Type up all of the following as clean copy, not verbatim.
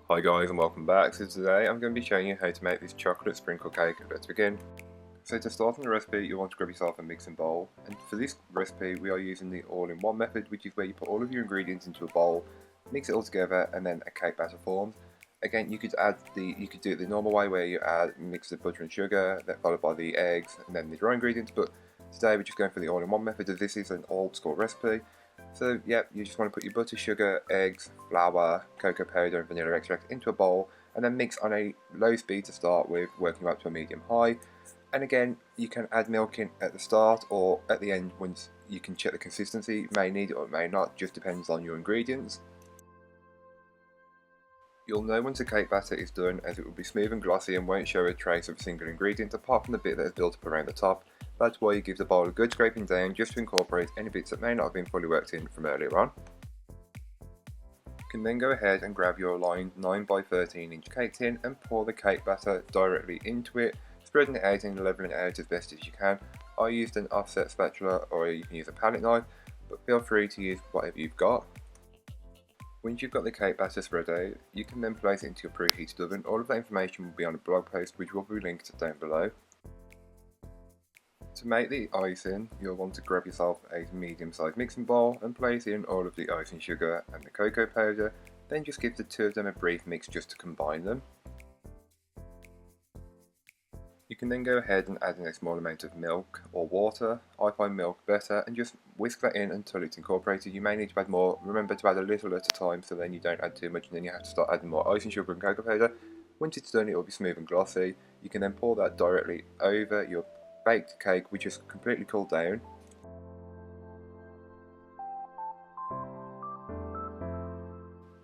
Hi guys and welcome back. So today I'm going to be showing you how to make this chocolate sprinkle cake. Let's begin. So to start on the recipe, you want to grab yourself a mixing bowl, and for this recipe we are using the all-in-one method, which is where you put all of your ingredients into a bowl, mix it all together, and then a cake batter forms. Again, you could do it the normal way where you mix the butter and sugar, then followed by the eggs, and then the dry ingredients. But today we're just going for the all-in-one method, as this is an old school recipe. So yeah, you just want to put your butter, sugar, eggs, flour, cocoa powder and vanilla extract into a bowl, and then mix on a low speed to start with, working up to a medium high. And again, you can add milk in at the start or at the end once you can check the consistency. You may need it or it may not, just depends on your ingredients. You'll know once the cake batter is done, as it will be smooth and glossy and won't show a trace of a single ingredient apart from the bit that is built up around the top. That's why you give the bowl a good scraping down just to incorporate any bits that may not have been fully worked in from earlier on. You can then go ahead and grab your lined 9x13 inch cake tin and pour the cake batter directly into it, spreading it out and leveling it out as best as you can. I used an offset spatula, or you can use a palette knife, but feel free to use whatever you've got. Once you've got the cake batter spread out, you can then place it into your preheated oven. All of that information will be on a blog post which will be linked down below. To make the icing, you'll want to grab yourself a medium sized mixing bowl and place in all of the icing sugar and the cocoa powder, then just give the two of them a brief mix just to combine them. You can then go ahead and add in a small amount of milk or water. I find milk better, and just whisk that in until it's incorporated. You may need to add more. Remember to add a little at a time so then you don't add too much and then you have to start adding more icing sugar and cocoa powder. Once it's done, it will be smooth and glossy. You can then pour that directly over your baked cake, which is completely cooled down.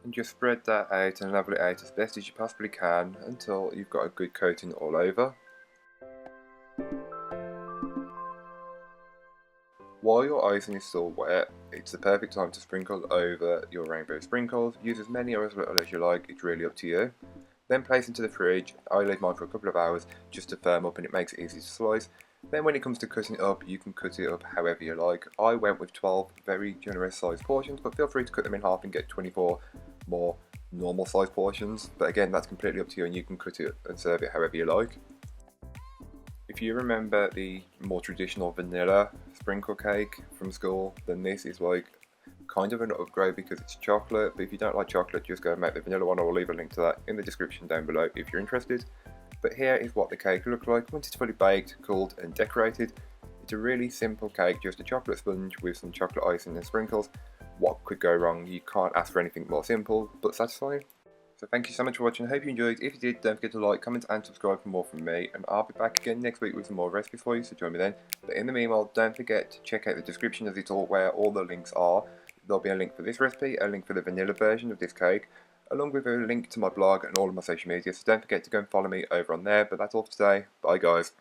And just spread that out and level it out as best as you possibly can until you've got a good coating all over. While your icing is still wet, it's the perfect time to sprinkle over your rainbow sprinkles. Use as many or as little as you like, it's really up to you. Then place into the fridge. I leave mine for a couple of hours just to firm up and it makes it easy to slice. Then when it comes to cutting it up, you can cut it up however you like. I went with 12 very generous sized portions, but feel free to cut them in half and get 24 more normal sized portions. But again, that's completely up to you and you can cut it and serve it however you like. If you remember the more traditional vanilla sprinkle cake from school, then this is like kind of an upgrade because it's chocolate. But if you don't like chocolate, just go and make the vanilla one. I will leave a link to that in the description down below if you're interested. But here is what the cake looks like once it's fully baked, cooled and decorated. It's a really simple cake, just a chocolate sponge with some chocolate icing and sprinkles. What could go wrong? You can't ask for anything more simple but satisfying. So thank you so much for watching. I hope you enjoyed. If you did, don't forget to like, comment and subscribe for more from me, and I'll be back again next week with some more recipes for you, so join me then. But in the meanwhile, don't forget to check out the description, as it's all where all the links are. There'll be a link for this recipe, a link for the vanilla version of this cake, along with a link to my blog and all of my social media, so don't forget to go and follow me over on there. But that's all for today. Bye guys.